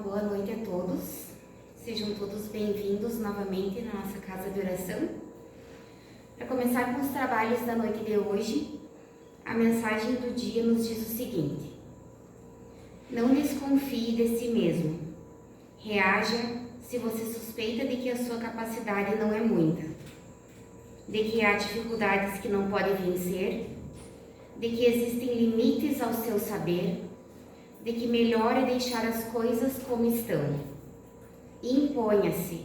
boa noite a todos. Sejam todos bem-vindos novamente na nossa casa de oração. Para começar com os trabalhos da noite de hoje, a mensagem do dia nos diz o seguinte: não desconfie de si mesmo. Reaja se você suspeita de que a sua capacidade não é muita, de que há dificuldades que não pode vencer, de que existem limites ao seu saber, de que melhor é deixar as coisas como estão. Imponha-se.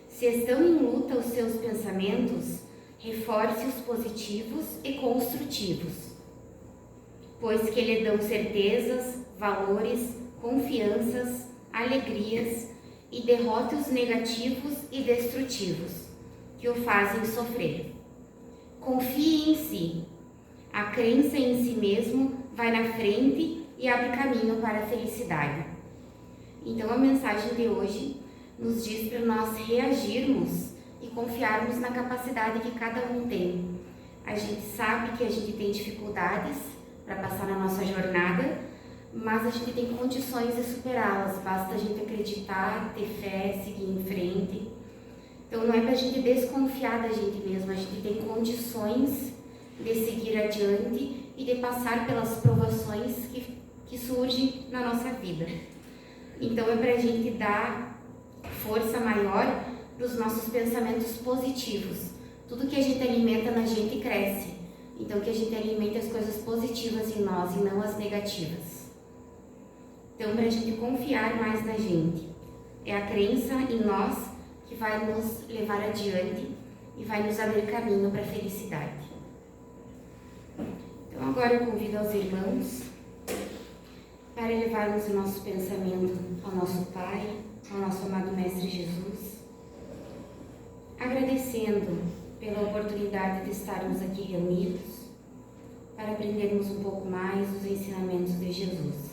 Se estão em luta os seus pensamentos, reforce os positivos e construtivos, pois que lhe dão certezas, valores, confianças, alegrias, e derrote os negativos e destrutivos, que o fazem sofrer. Confie em si. A crença em si mesmo vai na frente e abre caminho para a felicidade. Então a mensagem de hoje nos diz para nós reagirmos e confiarmos na capacidade que cada um tem. A gente sabe que a gente tem dificuldades para passar na nossa jornada, mas a gente tem condições de superá-las. Basta a gente acreditar, ter fé, seguir em frente. Então não é para a gente desconfiar da gente mesma, a gente tem condições de seguir adiante e de passar pelas provações que surgem na nossa vida. Então é para a gente dar força maior para os nossos pensamentos positivos. Tudo que a gente alimenta na gente cresce. Então que a gente alimente as coisas positivas em nós e não as negativas. Então para a gente confiar mais na gente. É a crença em nós que vai nos levar adiante e vai nos abrir caminho para a felicidade. Então agora eu convido aos irmãos para elevarmos o nosso pensamento ao nosso Pai, ao nosso amado Mestre Jesus, agradecendo pela oportunidade de estarmos aqui reunidos para aprendermos um pouco mais dos ensinamentos de Jesus.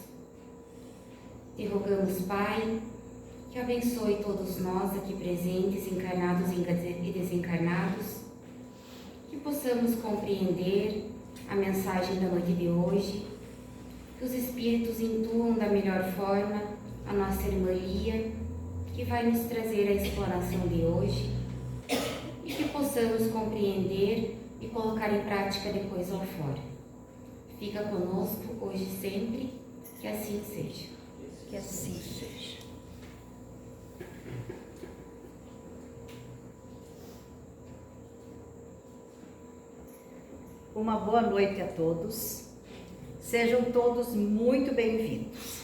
Te rogamos, Pai, que abençoe todos nós aqui presentes, encarnados e desencarnados, que possamos compreender a mensagem da noite de hoje, que os Espíritos intuam da melhor forma a nossa irmãlia, que vai nos trazer a explanação de hoje, e que possamos compreender e colocar em prática depois lá fora. Fica conosco hoje e sempre, que assim seja. Que assim seja. Uma boa noite a todos. Sejam todos muito bem-vindos.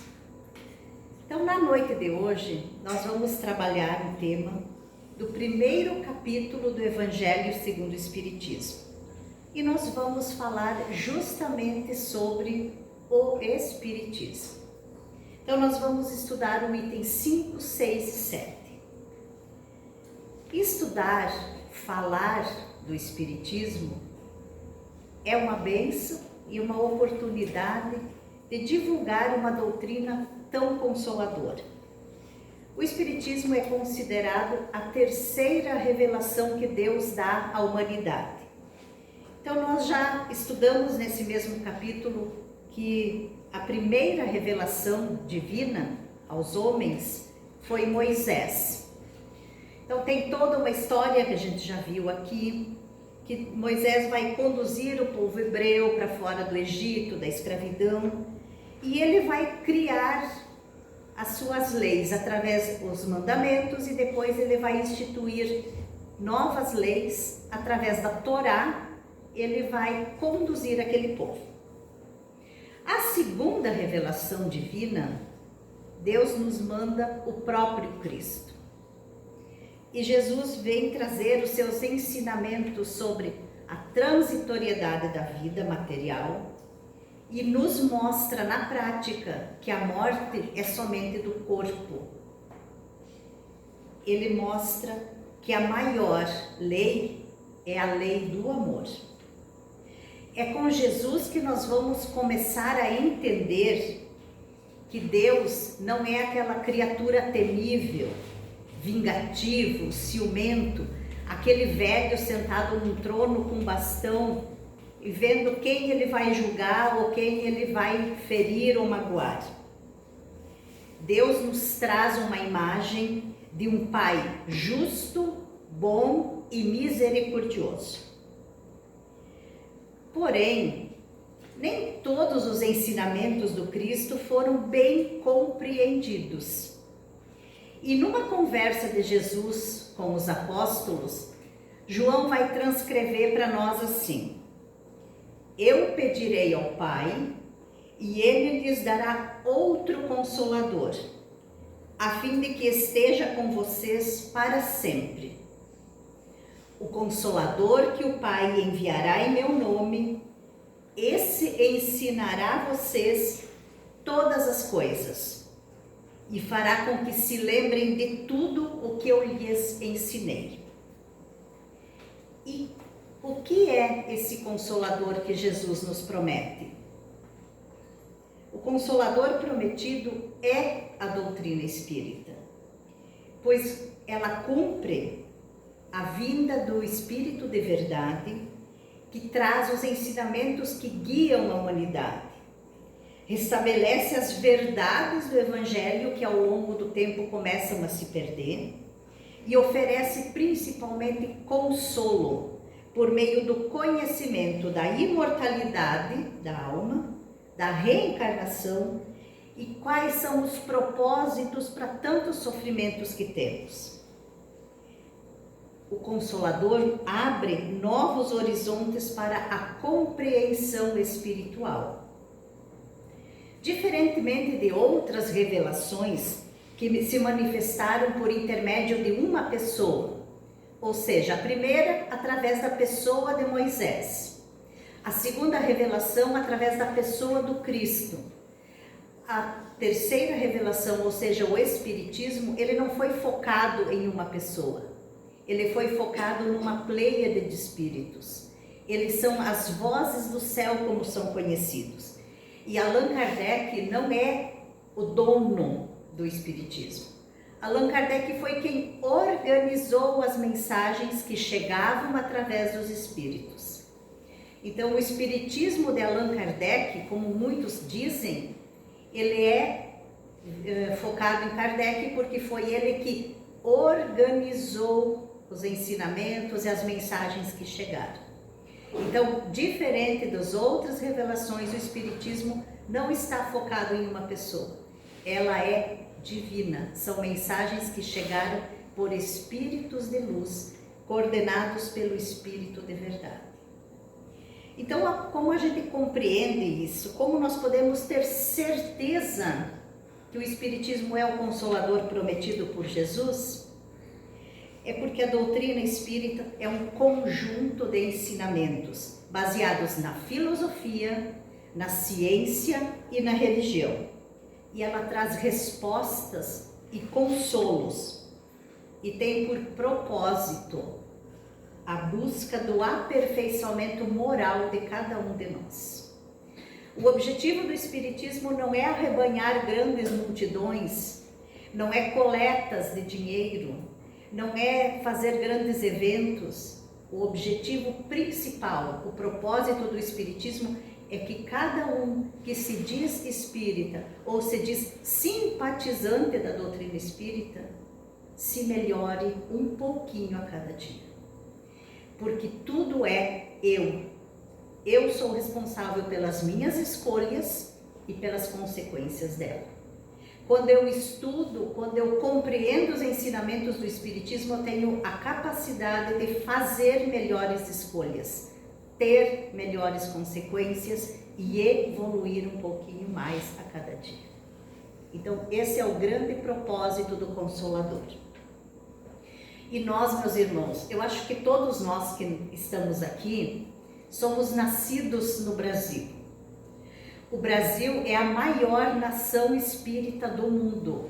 Então, na noite de hoje, nós vamos trabalhar o tema do primeiro capítulo do Evangelho segundo o Espiritismo. E nós vamos falar justamente sobre o Espiritismo. Então, nós vamos estudar o item 5, 6 e 7. Estudar, falar do Espiritismo é uma bênção e uma oportunidade de divulgar uma doutrina tão consoladora. O Espiritismo é considerado a terceira revelação que Deus dá à humanidade. Então, nós já estudamos nesse mesmo capítulo que a primeira revelação divina aos homens foi Moisés. Então tem toda uma história que a gente já viu aqui, que Moisés vai conduzir o povo hebreu para fora do Egito, da escravidão, e ele vai criar as suas leis através dos mandamentos e depois ele vai instituir novas leis através da Torá, ele vai conduzir aquele povo. A segunda revelação divina, Deus nos manda o próprio Cristo. E Jesus vem trazer os seus ensinamentos sobre a transitoriedade da vida material e nos mostra na prática que a morte é somente do corpo. Ele mostra que a maior lei é a lei do amor. É com Jesus que nós vamos começar a entender que Deus não é aquela criatura temível, vingativo, ciumento, aquele velho sentado num trono com bastão e vendo quem ele vai julgar ou quem ele vai ferir ou magoar. Deus nos traz uma imagem de um Pai justo, bom e misericordioso. Porém, nem todos os ensinamentos do Cristo foram bem compreendidos. E numa conversa de Jesus com os apóstolos, João vai transcrever para nós assim: eu pedirei ao Pai, e ele lhes dará outro Consolador, a fim de que esteja com vocês para sempre. O Consolador que o Pai enviará em meu nome, esse ensinará vocês todas as coisas e fará com que se lembrem de tudo o que eu lhes ensinei. E o que é esse Consolador que Jesus nos promete? O Consolador prometido é a doutrina espírita, pois ela cumpre a vinda do Espírito de verdade, que traz os ensinamentos que guiam a humanidade, restabelece as verdades do Evangelho que ao longo do tempo começam a se perder e oferece principalmente consolo por meio do conhecimento da imortalidade da alma, da reencarnação e quais são os propósitos para tantos sofrimentos que temos. O Consolador abre novos horizontes para a compreensão espiritual. Diferentemente de outras revelações que se manifestaram por intermédio de uma pessoa, ou seja, a primeira através da pessoa de Moisés, a segunda revelação através da pessoa do Cristo, a terceira revelação, ou seja, o Espiritismo, ele não foi focado em uma pessoa. Ele foi focado numa pleiade de espíritos. Eles são as vozes do céu, como são conhecidos. E Allan Kardec não é o dono do espiritismo. Allan Kardec foi quem organizou as mensagens que chegavam através dos espíritos. Então, o espiritismo de Allan Kardec, como muitos dizem, ele é focado em Kardec porque foi ele que organizou os ensinamentos e as mensagens que chegaram. Então, diferente das outras revelações, o Espiritismo não está focado em uma pessoa. Ela é divina. São mensagens que chegaram por espíritos de luz, coordenados pelo Espírito de verdade. Então, como a gente compreende isso? Como nós podemos ter certeza que o Espiritismo é o Consolador prometido por Jesus? É porque a doutrina espírita é um conjunto de ensinamentos baseados na filosofia, na ciência e na religião. E ela traz respostas e consolos e tem por propósito a busca do aperfeiçoamento moral de cada um de nós. O objetivo do Espiritismo não é arrebanhar grandes multidões, não é coletas de dinheiro, não é fazer grandes eventos. O objetivo principal, o propósito do Espiritismo é que cada um que se diz espírita ou se diz simpatizante da doutrina espírita se melhore um pouquinho a cada dia. Porque tudo é eu. Eu sou responsável pelas minhas escolhas e pelas consequências dela. Quando eu estudo, quando eu compreendo os ensinamentos do Espiritismo, eu tenho a capacidade de fazer melhores escolhas, ter melhores consequências e evoluir um pouquinho mais a cada dia. Então, esse é o grande propósito do Consolador. E nós, meus irmãos, eu acho que todos nós que estamos aqui somos nascidos no Brasil. O Brasil é a maior nação espírita do mundo.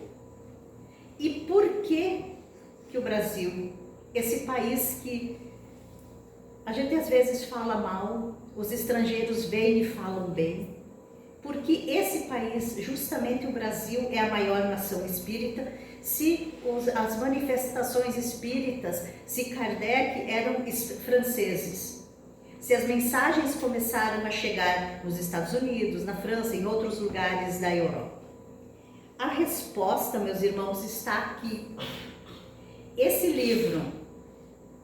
E por que o Brasil, esse país que a gente às vezes fala mal, os estrangeiros vêm e falam bem, porque esse país, justamente o Brasil, é a maior nação espírita. Se as manifestações espíritas, se Kardec eram franceses, se as mensagens começaram a chegar nos Estados Unidos, na França, em outros lugares da Europa. a resposta, meus irmãos, está aqui. Esse livro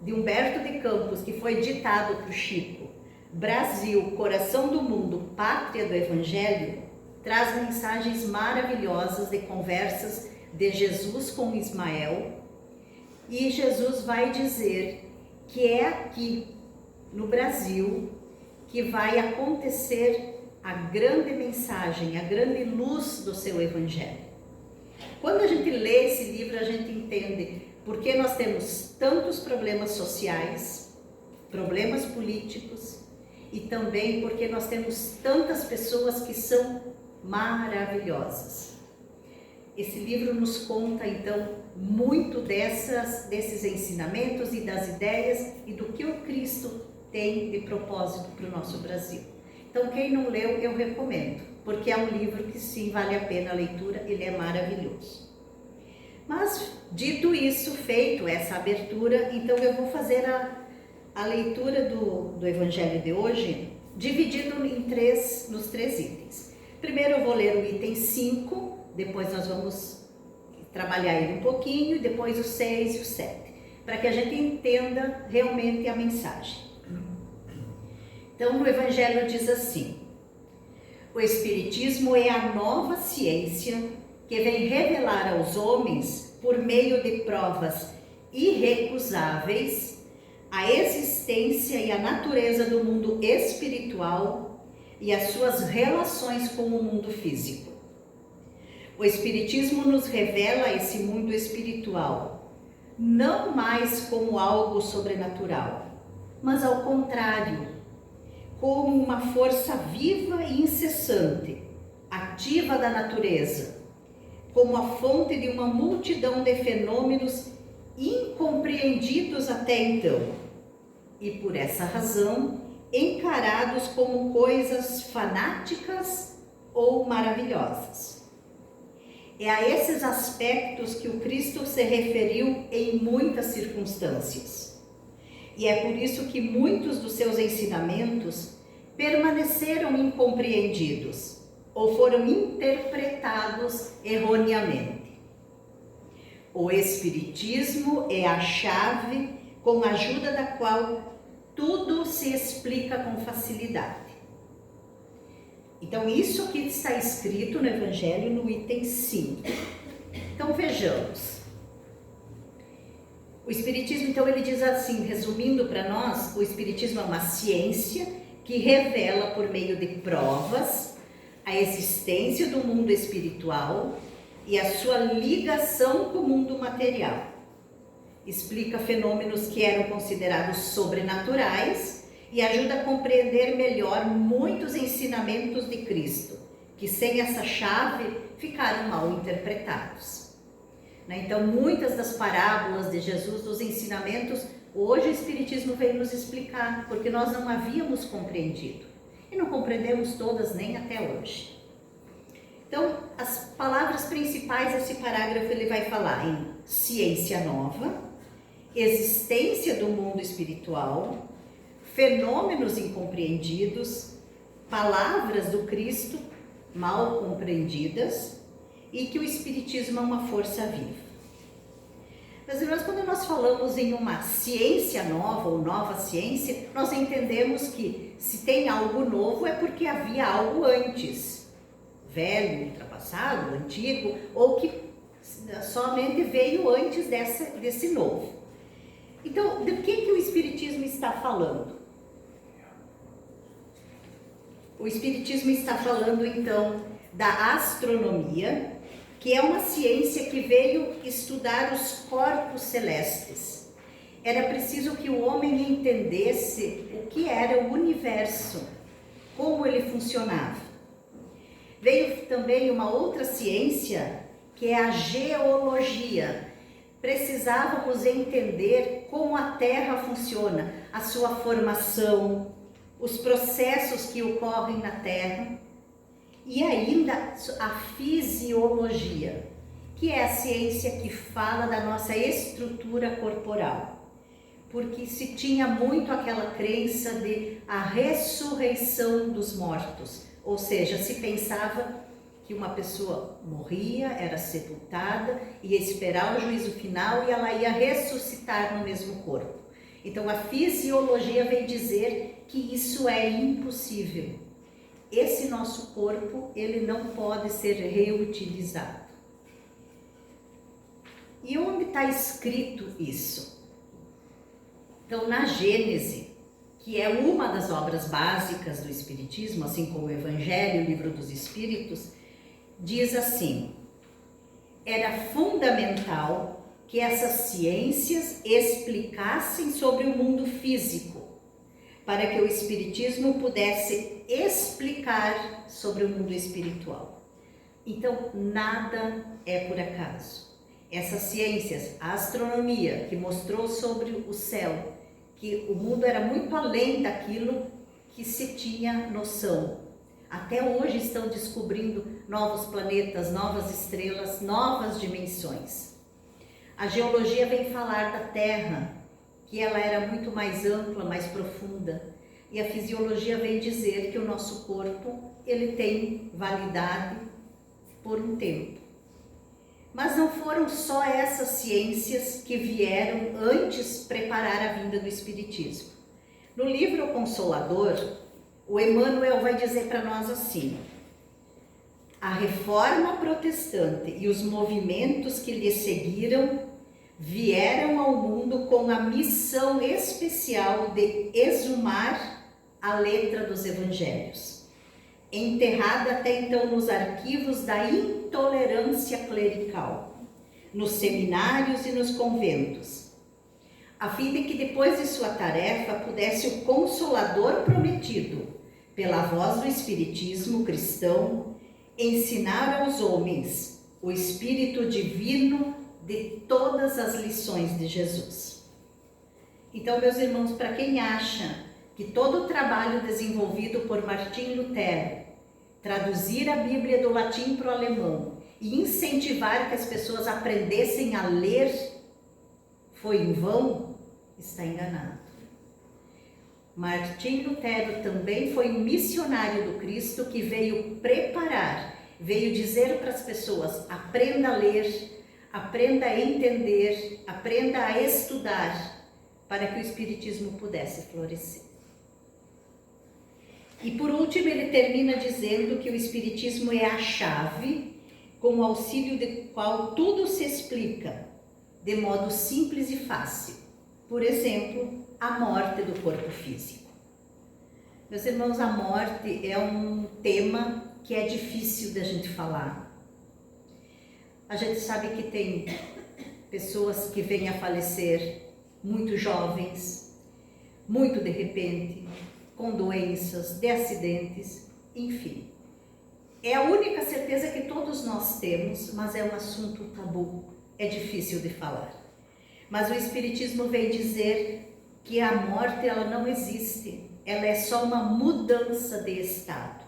de Humberto de Campos, que foi ditado para o Chico, Brasil, Coração do Mundo, Pátria do Evangelho, traz mensagens maravilhosas de conversas de Jesus com Ismael. E Jesus vai dizer que é aqui no Brasil que vai acontecer a grande mensagem, a grande luz do seu Evangelho. Quando a gente lê esse livro, a gente entende por que nós temos tantos problemas sociais, problemas políticos, e também porque nós temos tantas pessoas que são maravilhosas. Esse livro nos conta, então, muito desses ensinamentos e das ideias e do que o Cristo tem de propósito para o nosso Brasil. Então, quem não leu, eu recomendo, porque é um livro que sim, vale a pena a leitura, ele é maravilhoso. Mas, dito isso, feito essa abertura, então eu vou fazer a leitura do Evangelho de hoje, dividido nos três itens. Primeiro eu vou ler o item 5, depois nós vamos trabalhar ele um pouquinho, depois o 6 e o 7, para que a gente entenda realmente a mensagem. Então, no Evangelho diz assim: o Espiritismo é a nova ciência que vem revelar aos homens, por meio de provas irrecusáveis, a existência e a natureza do mundo espiritual e as suas relações com o mundo físico. O Espiritismo nos revela esse mundo espiritual, não mais como algo sobrenatural, mas ao contrário, como uma força viva e incessante, ativa da natureza, como a fonte de uma multidão de fenômenos incompreendidos até então, e por essa razão encarados como coisas fanáticas ou maravilhosas. É a esses aspectos que o Cristo se referiu em muitas circunstâncias. E é por isso que muitos dos seus ensinamentos permaneceram incompreendidos ou foram interpretados erroneamente. O Espiritismo é a chave com a ajuda da qual tudo se explica com facilidade. Então, isso aqui está escrito no Evangelho no item 5. Então, vejamos. O Espiritismo, então, ele diz assim, resumindo para nós, o Espiritismo é uma ciência que revela por meio de provas a existência do mundo espiritual e a sua ligação com o mundo material. Explica fenômenos que eram considerados sobrenaturais e ajuda a compreender melhor muitos ensinamentos de Cristo, que sem essa chave ficaram mal interpretados. Então, muitas das parábolas de Jesus, dos ensinamentos, hoje o Espiritismo veio nos explicar, porque nós não havíamos compreendido. E não compreendemos todas nem até hoje. Então, as palavras principais desse parágrafo, ele vai falar em ciência nova, existência do mundo espiritual, fenômenos incompreendidos, palavras do Cristo mal compreendidas, e que o Espiritismo é uma força viva. Meus irmãos, quando nós falamos em uma ciência nova ou nova ciência, nós entendemos que se tem algo novo é porque havia algo antes, velho, ultrapassado, antigo, ou que somente veio antes desse novo. Então, do que o Espiritismo está falando? O Espiritismo está falando, então, da astronomia, que é uma ciência que veio estudar os corpos celestes. Era preciso que o homem entendesse o que era o universo, como ele funcionava. Veio também uma outra ciência, que é a geologia. Precisávamos entender como a Terra funciona, a sua formação, os processos que ocorrem na Terra. E ainda a fisiologia, que é a ciência que fala da nossa estrutura corporal. Porque se tinha muito aquela crença de a ressurreição dos mortos. Ou seja, se pensava que uma pessoa morria, era sepultada, ia esperar o juízo final e ela ia ressuscitar no mesmo corpo. Então a fisiologia vem dizer que isso é impossível. Esse nosso corpo, ele não pode ser reutilizado. E onde está escrito isso? Então, na Gênese, que é uma das obras básicas do Espiritismo, assim como o Evangelho, o Livro dos Espíritos, diz assim: era fundamental que essas ciências explicassem sobre o mundo físico, para que o Espiritismo pudesse explicar sobre o mundo espiritual. Então, nada é por acaso. Essas ciências, a astronomia, que mostrou sobre o céu, que o mundo era muito além daquilo que se tinha noção. Até hoje estão descobrindo novos planetas, novas estrelas, novas dimensões. A geologia vem falar da Terra, que ela era muito mais ampla, mais profunda. E a fisiologia vem dizer que o nosso corpo, ele tem validade por um tempo. Mas não foram só essas ciências que vieram antes preparar a vinda do Espiritismo. No livro O Consolador, o Emmanuel vai dizer para nós assim: a reforma protestante e os movimentos que lhe seguiram vieram ao mundo com a missão especial de exumar a letra dos evangelhos, enterrada até então nos arquivos da intolerância clerical, nos seminários e nos conventos, a fim de que depois de sua tarefa pudesse o Consolador prometido, pela voz do Espiritismo cristão, ensinar aos homens o Espírito Divino de todas as lições de Jesus. Então, meus irmãos, para quem acha que todo o trabalho desenvolvido por Martim Lutero, traduzir a Bíblia do latim para o alemão e incentivar que as pessoas aprendessem a ler, foi em vão, está enganado. Martim Lutero também foi um missionário do Cristo que veio preparar, veio dizer para as pessoas: aprenda a ler, aprenda a entender, aprenda a estudar, para que o Espiritismo pudesse florescer. E por último ele termina dizendo que o Espiritismo é a chave com o auxílio de qual tudo se explica de modo simples e fácil. Por exemplo, a morte do corpo físico. Meus irmãos, a morte é um tema que é difícil da gente falar. A gente sabe que tem pessoas que vêm a falecer muito jovens, muito de repente, com doenças, de acidentes, enfim. É a única certeza que todos nós temos, mas é um assunto tabu, é difícil de falar. Mas o Espiritismo vem dizer que a morte ela não existe, ela é só uma mudança de estado.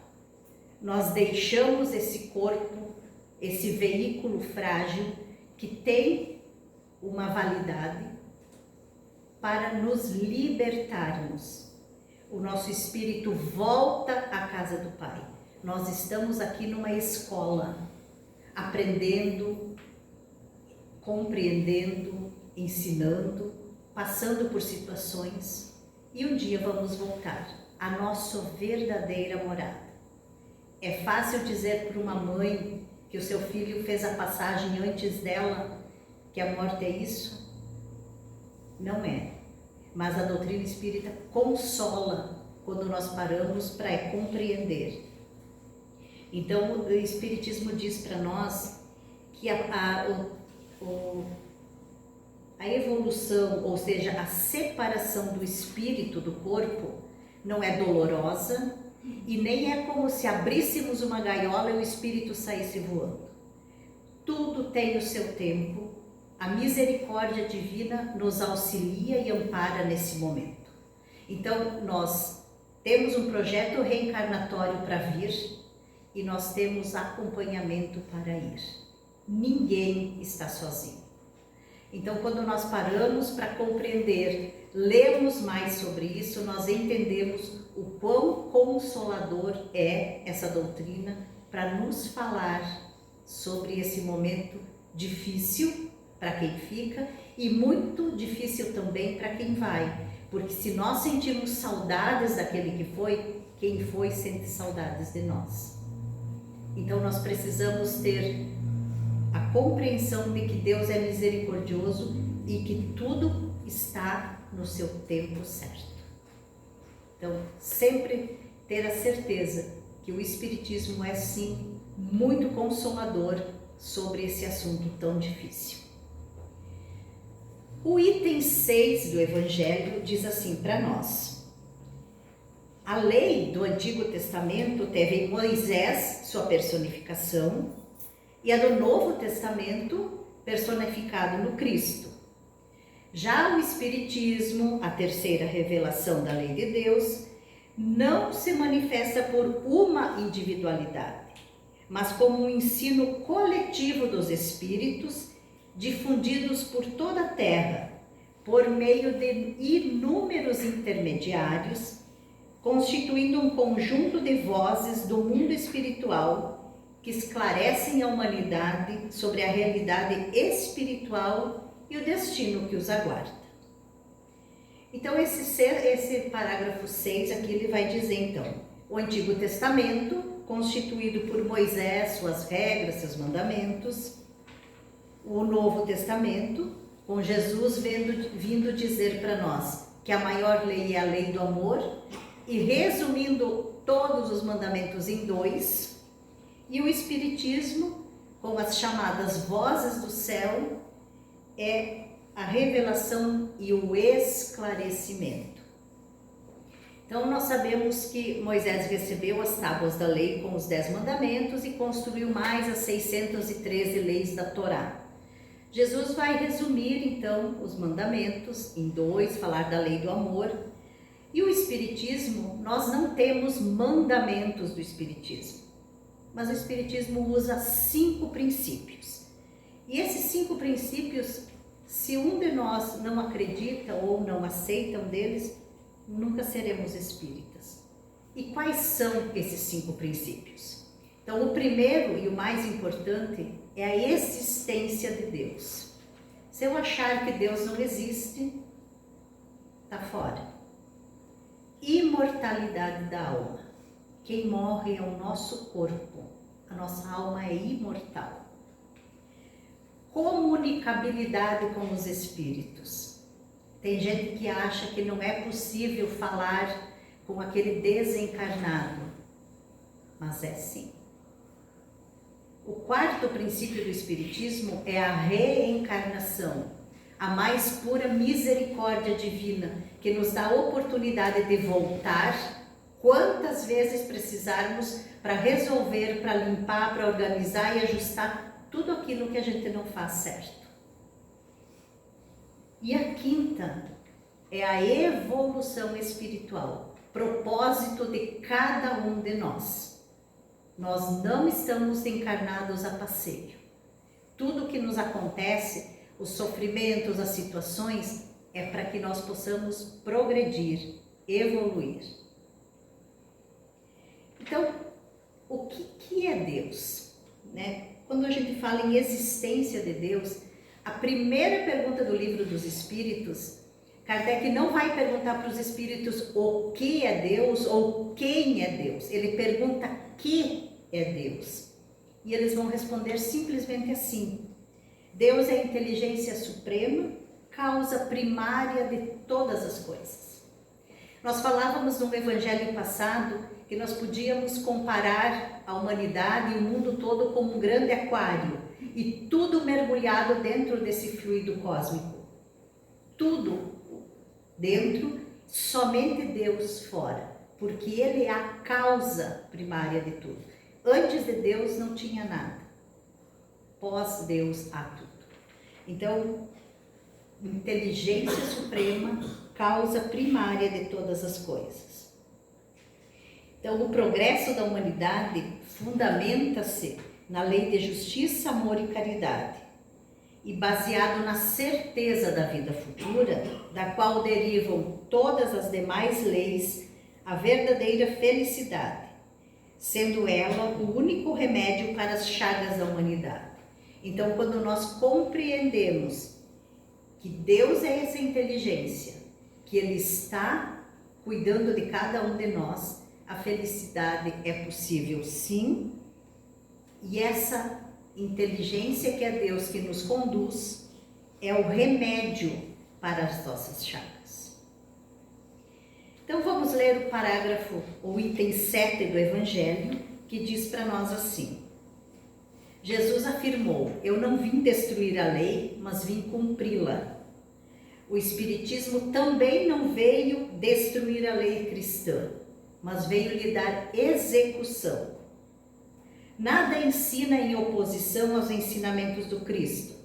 Nós deixamos esse corpo, esse veículo frágil que tem uma validade para nos libertarmos. O nosso espírito volta à casa do Pai. Nós estamos aqui numa escola, aprendendo, compreendendo, ensinando, passando por situações, e um dia vamos voltar à nossa verdadeira morada. É fácil dizer para uma mãe que o seu filho fez a passagem antes dela, que a morte é isso? Não é. Mas a doutrina espírita consola quando nós paramos para compreender. Então o Espiritismo diz para nós que a evolução, ou seja, a separação do espírito do corpo não é dolorosa e nem é como se abríssemos uma gaiola e o espírito saísse voando. Tudo tem o seu tempo. A misericórdia divina nos auxilia e ampara nesse momento. Então, nós temos um projeto reencarnatório para vir e nós temos acompanhamento para ir. Ninguém está sozinho. Então, quando nós paramos para compreender, lemos mais sobre isso, nós entendemos o quão consolador é essa doutrina para nos falar sobre esse momento difícil para quem fica e muito difícil também para quem vai. Porque se nós sentimos saudades daquele que foi, quem foi sente saudades de nós. Então nós precisamos ter a compreensão de que Deus é misericordioso e que tudo está no seu tempo certo. Então, sempre ter a certeza que o Espiritismo é sim muito consolador sobre esse assunto tão difícil. O item 6 do Evangelho diz assim para nós: a lei do Antigo Testamento teve em Moisés sua personificação e a do Novo Testamento personificado no Cristo. Já o Espiritismo, a terceira revelação da lei de Deus, não se manifesta por uma individualidade, mas como um ensino coletivo dos Espíritos, difundidos por toda a Terra, por meio de inúmeros intermediários, constituindo um conjunto de vozes do mundo espiritual que esclarecem a humanidade sobre a realidade espiritual e o destino que os aguarda. Então esse parágrafo 6 aqui ele vai dizer então, o Antigo Testamento, constituído por Moisés, suas regras, seus mandamentos, o Novo Testamento, com Jesus vindo dizer para nós que a maior lei é a lei do amor, e resumindo todos os mandamentos em 2, e o Espiritismo, com as chamadas vozes do céu, é a revelação e o esclarecimento. Então nós sabemos que Moisés recebeu as tábuas da lei com os 10 mandamentos e construiu mais as 613 leis da Torá. Jesus vai resumir então os mandamentos em 2, falar da lei do amor. E o Espiritismo, nós não temos mandamentos do Espiritismo, mas o Espiritismo usa 5 princípios. E esses 5 princípios, se um de nós não acredita ou não aceita um deles, nunca seremos espíritas. E quais são esses 5 princípios? Então, o primeiro e o mais importante é a existência de Deus. Se eu achar que Deus não existe, está fora. Imortalidade da alma. Quem morre é o nosso corpo. A nossa alma é imortal. Comunicabilidade com os espíritos. Tem gente que acha que não é possível falar com aquele desencarnado, mas é sim. O quarto princípio do Espiritismo é a reencarnação, a mais pura misericórdia divina, que nos dá a oportunidade de voltar quantas vezes precisarmos para resolver, para limpar, para organizar e ajustar tudo aquilo que a gente não faz certo. E a quinta é a evolução espiritual, propósito de cada um de nós. Nós não estamos encarnados a passeio. Tudo que nos acontece, os sofrimentos, as situações, é para que nós possamos progredir, evoluir. Então, o que é Deus, né? Quando a gente fala em existência de Deus, a primeira pergunta do Livro dos Espíritos, Kardec não vai perguntar para os espíritos o que é Deus ou quem é Deus. Ele pergunta que é Deus. E eles vão responder simplesmente assim: Deus é a inteligência suprema, causa primária de todas as coisas. Nós falávamos no Evangelho passado que nós podíamos comparar a humanidade e o mundo todo como um grande aquário e tudo mergulhado dentro desse fluido cósmico. Tudo dentro, somente Deus fora, porque Ele é a causa primária de tudo. Antes de Deus não tinha nada, pós Deus há tudo. Então, inteligência suprema, causa primária de todas as coisas. Então, o progresso da humanidade fundamenta-se na lei de justiça, amor e caridade, e baseado na certeza da vida futura, da qual derivam todas as demais leis, a verdadeira felicidade, sendo ela o único remédio para as chagas da humanidade. Então, quando nós compreendemos que Deus é essa inteligência, que Ele está cuidando de cada um de nós, a felicidade é possível sim, e essa inteligência que é Deus que nos conduz é o remédio para as nossas chagas. Então vamos ler o parágrafo, o item 7 do Evangelho, que diz para nós assim: Jesus afirmou: eu não vim destruir a lei, mas vim cumpri-la. O Espiritismo também não veio destruir a lei cristã, mas veio lhe dar execução. Nada ensina em oposição aos ensinamentos do Cristo.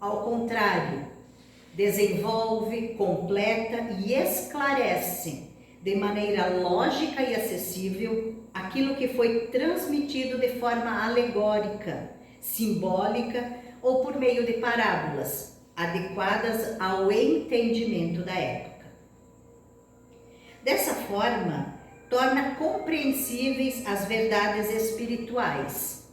Ao contrário, desenvolve, completa e esclarece de maneira lógica e acessível aquilo que foi transmitido de forma alegórica, simbólica ou por meio de parábolas, adequadas ao entendimento da época. Dessa forma, torna compreensíveis as verdades espirituais,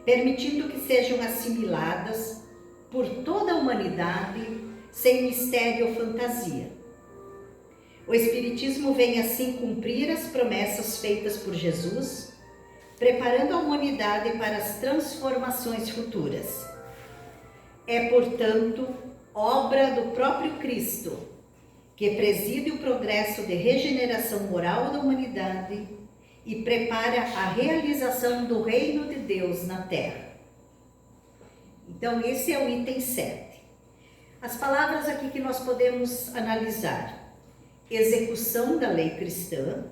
permitindo que sejam assimiladas por toda a humanidade sem mistério ou fantasia. O Espiritismo vem assim cumprir as promessas feitas por Jesus, preparando a humanidade para as transformações futuras. É, portanto, obra do próprio Cristo, que preside o progresso de regeneração moral da humanidade e prepara a realização do reino de Deus na Terra. Então, esse é o item 7. As palavras aqui que nós podemos analisar: execução da lei cristã,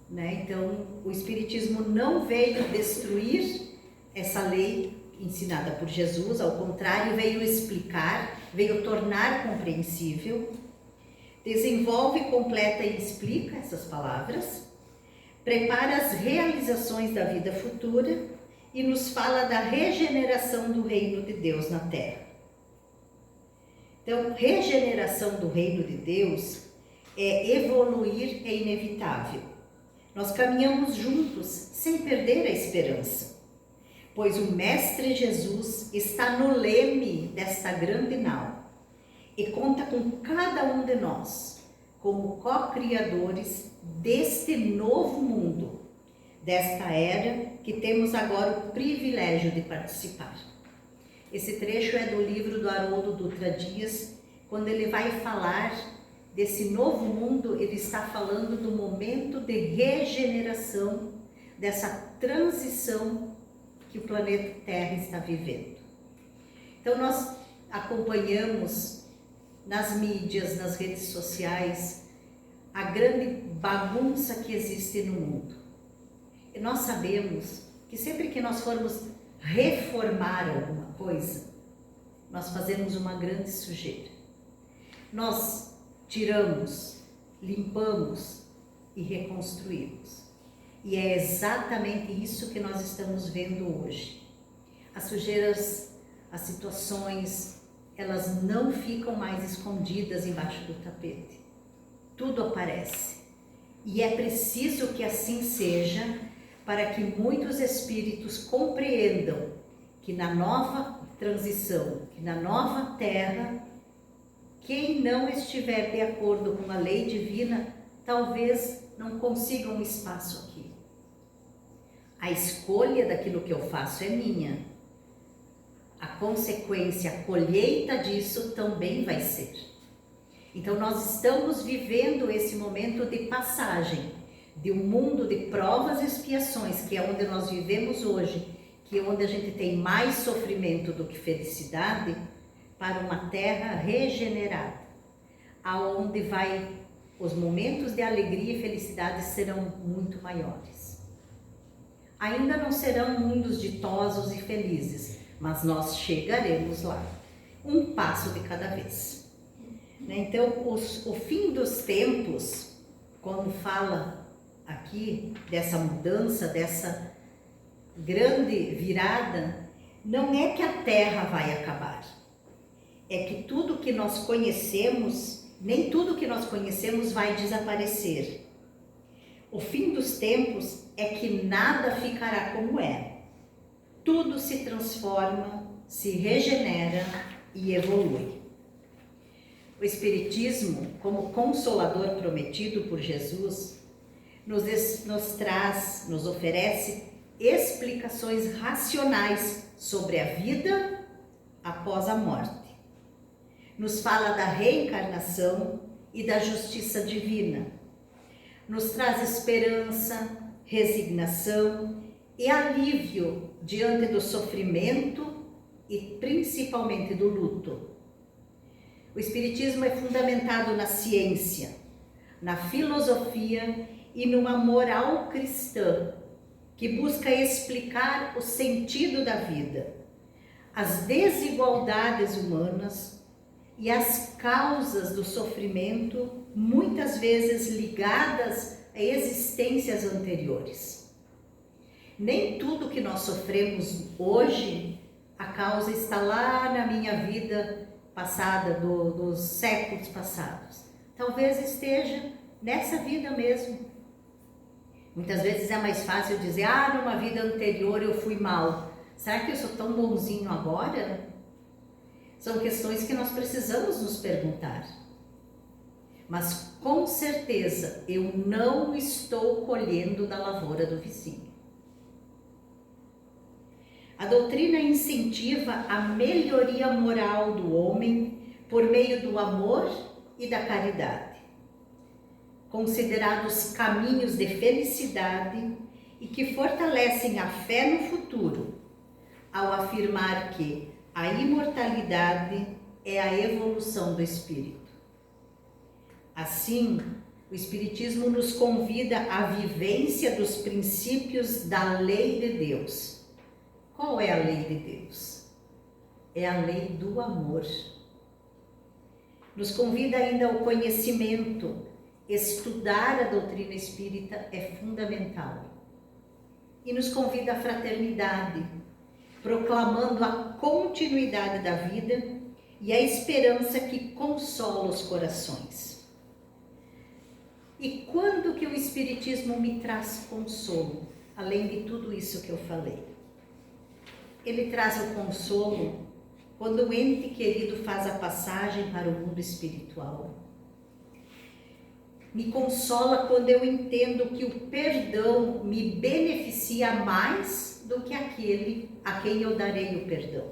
né? Então, o Espiritismo não veio destruir essa lei ensinada por Jesus, ao contrário, veio explicar, veio tornar compreensível. Desenvolve, completa e explica essas palavras, prepara as realizações da vida futura e nos fala da regeneração do reino de Deus na Terra. Então, regeneração do reino de Deus é evoluir, é inevitável. Nós caminhamos juntos sem perder a esperança, pois o Mestre Jesus está no leme desta grande nau e conta com cada um de nós como co-criadores deste novo mundo, desta era que temos agora o privilégio de participar. Esse trecho é do livro do Haroldo Dutra Dias. Quando ele vai falar desse novo mundo, ele está falando do momento de regeneração, dessa transição que o planeta Terra está vivendo. Então nós acompanhamos nas mídias, nas redes sociais, a grande bagunça que existe no mundo. E nós sabemos que sempre que nós formos reformar alguma coisa, nós fazemos uma grande sujeira. Nós tiramos, limpamos e reconstruímos. E é exatamente isso que nós estamos vendo hoje. As sujeiras, as situações, elas não ficam mais escondidas embaixo do tapete. Tudo aparece. E é preciso que assim seja, para que muitos espíritos compreendam que na nova transição, que na nova terra, quem não estiver de acordo com a lei divina, talvez não consiga um espaço aqui. A escolha daquilo que eu faço é minha. A consequência, a colheita disso também vai ser. Então nós estamos vivendo esse momento de passagem de um mundo de provas e expiações, que é onde nós vivemos hoje, que é onde a gente tem mais sofrimento do que felicidade, para uma terra regenerada, aonde os momentos de alegria e felicidade serão muito maiores. Ainda não serão mundos ditosos e felizes, mas nós chegaremos lá, um passo de cada vez. Então, o fim dos tempos, quando fala aqui dessa mudança, dessa grande virada, não é que a Terra vai acabar. É que tudo que nós conhecemos, nem tudo que nós conhecemos vai desaparecer. O fim dos tempos é que nada ficará como é. Tudo se transforma, se regenera e evolui. O Espiritismo, como consolador prometido por Jesus, nos oferece explicações racionais sobre a vida após a morte. Nos fala da reencarnação e da justiça divina. Nos traz esperança, resignação e alívio diante do sofrimento e principalmente do luto. O Espiritismo é fundamentado na ciência, na filosofia e numa moral cristã que busca explicar o sentido da vida, as desigualdades humanas e as causas do sofrimento, muitas vezes ligadas a existências anteriores. Nem tudo que nós sofremos hoje, a causa está lá na minha vida passada, dos séculos passados. Talvez esteja nessa vida mesmo. Muitas vezes é mais fácil dizer, numa vida anterior eu fui mal. Será que eu sou tão bonzinho agora? São questões que nós precisamos nos perguntar. Mas com certeza eu não estou colhendo da lavoura do vizinho. A doutrina incentiva a melhoria moral do homem por meio do amor e da caridade, considerados caminhos de felicidade e que fortalecem a fé no futuro, ao afirmar que a imortalidade é a evolução do espírito. Assim, o Espiritismo nos convida à vivência dos princípios da lei de Deus. Qual é a lei de Deus? É a lei do amor. Nos convida ainda ao conhecimento. Estudar a doutrina espírita é fundamental. E nos convida à fraternidade, proclamando a continuidade da vida e a esperança que consola os corações. E quando que o Espiritismo me traz consolo, além de tudo isso que eu falei? Ele traz o consolo quando o ente querido faz a passagem para o mundo espiritual. Me consola quando eu entendo que o perdão me beneficia mais do que aquele a quem eu darei o perdão.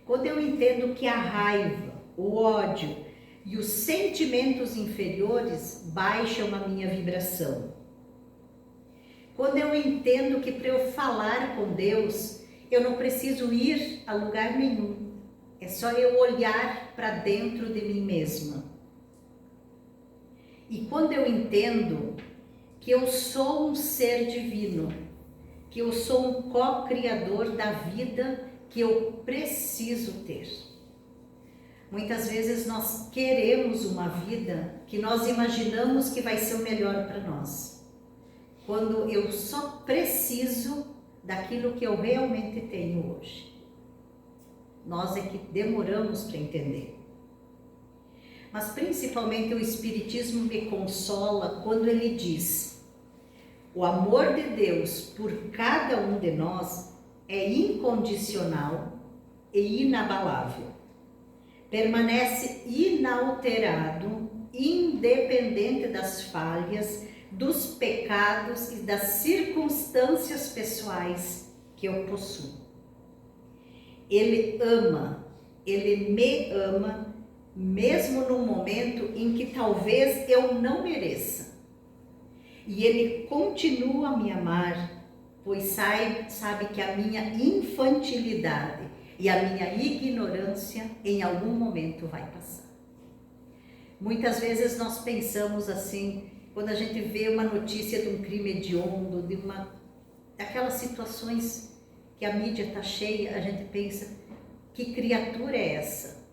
Quando eu entendo que a raiva, o ódio e os sentimentos inferiores baixam a minha vibração. Quando eu entendo que para eu falar com Deus, eu não preciso ir a lugar nenhum. É só eu olhar para dentro de mim mesma. E quando eu entendo que eu sou um ser divino, que eu sou um co-criador da vida que eu preciso ter. Muitas vezes nós queremos uma vida que nós imaginamos que vai ser o melhor para nós, quando eu só preciso daquilo que eu realmente tenho hoje. Nós é que demoramos para entender. Mas principalmente o Espiritismo me consola quando ele diz: o amor de Deus por cada um de nós é incondicional e inabalável. Permanece inalterado, independente das falhas, dos pecados e das circunstâncias pessoais que eu possuo. Ele me ama, mesmo no momento em que talvez eu não mereça. E ele continua a me amar, pois sabe que a minha infantilidade e a minha ignorância em algum momento vai passar. Muitas vezes nós pensamos assim, quando a gente vê uma notícia de um crime hediondo, daquelas situações que a mídia está cheia, a gente pensa, que criatura é essa?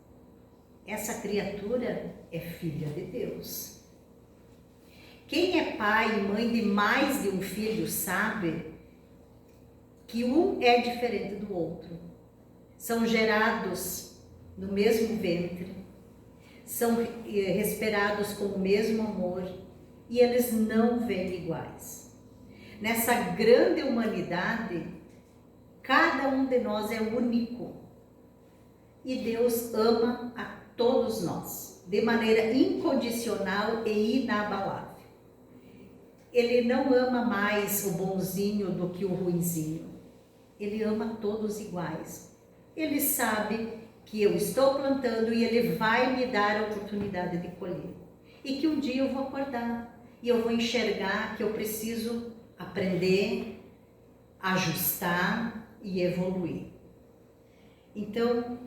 Essa criatura é filha de Deus. Quem é pai e mãe de mais de um filho sabe que um é diferente do outro. São gerados no mesmo ventre, são respirados com o mesmo amor, e eles não vêm iguais. nessa grande humanidade, cada um de nós é único. E Deus ama a todos nós, de maneira incondicional e inabalável. Ele não ama mais o bonzinho do que o ruinzinho. Ele ama todos iguais. Ele sabe que eu estou plantando e Ele vai me dar a oportunidade de colher. E que um dia eu vou acordar e eu vou enxergar que eu preciso aprender, ajustar e evoluir. Então,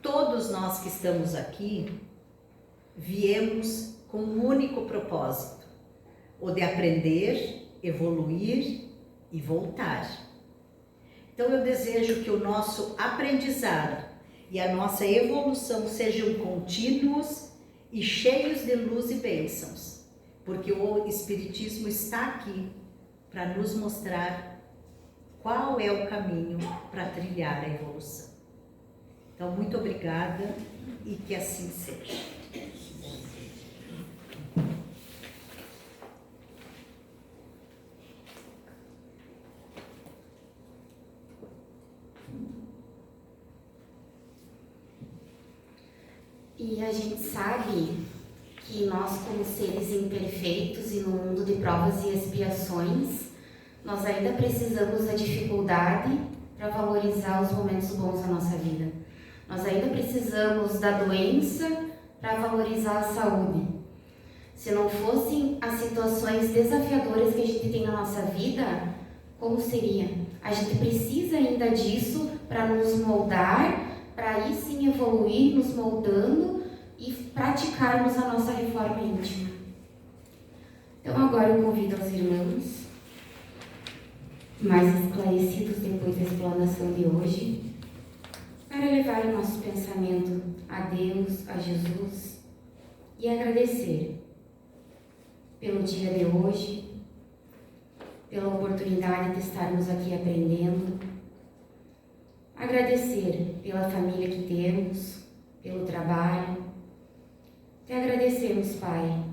todos nós que estamos aqui viemos com um único propósito, o de aprender, evoluir e voltar. Então eu desejo que o nosso aprendizado e a nossa evolução sejam contínuos e cheios de luz e bênçãos, porque o Espiritismo está aqui para nos mostrar qual é o caminho para trilhar a evolução. Então, muito obrigada e que assim seja. E a gente sabe que nós, como seres imperfeitos e no mundo de provas e expiações, nós ainda precisamos da dificuldade para valorizar os momentos bons da nossa vida. Nós ainda precisamos da doença para valorizar a saúde. Se não fossem as situações desafiadoras que a gente tem na nossa vida, como seria? A gente precisa ainda disso para nos moldar, para aí sim evoluir, nos moldando e praticarmos a nossa reforma íntima. Então agora eu convido os irmãos, mais esclarecidos depois da explanação de hoje, para levar o nosso pensamento a Deus, a Jesus e agradecer pelo dia de hoje, pela oportunidade de estarmos aqui aprendendo, agradecer pela família que temos, pelo trabalho, te agradecemos, Pai,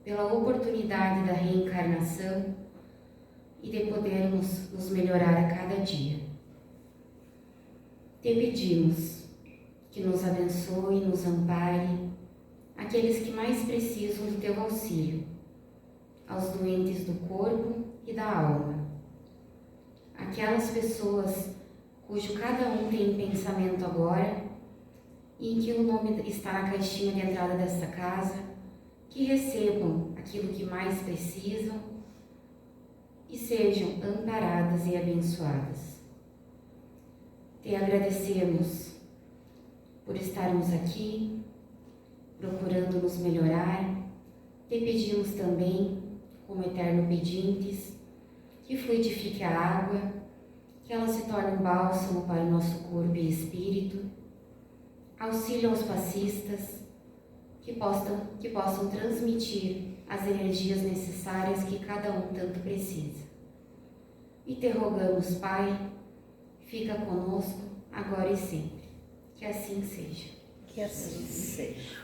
pela oportunidade da reencarnação e de podermos nos melhorar a cada dia. Te pedimos que nos abençoe e nos ampare aqueles que mais precisam do teu auxílio, aos doentes do corpo e da alma, aquelas pessoas cujo cada um tem pensamento agora e em que o nome está na caixinha de entrada desta casa, que recebam aquilo que mais precisam e sejam amparadas e abençoadas. Te agradecemos por estarmos aqui, procurando nos melhorar. Te pedimos também, como eterno pedintes, que fluidifique a água, que ela se torne um bálsamo para o nosso corpo e espírito, auxílio aos passistas, que possam transmitir as energias necessárias que cada um tanto precisa. E te rogamos, Pai, fica conosco agora e sempre. Que assim seja. Que assim seja.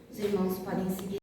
Os irmãos podem seguir.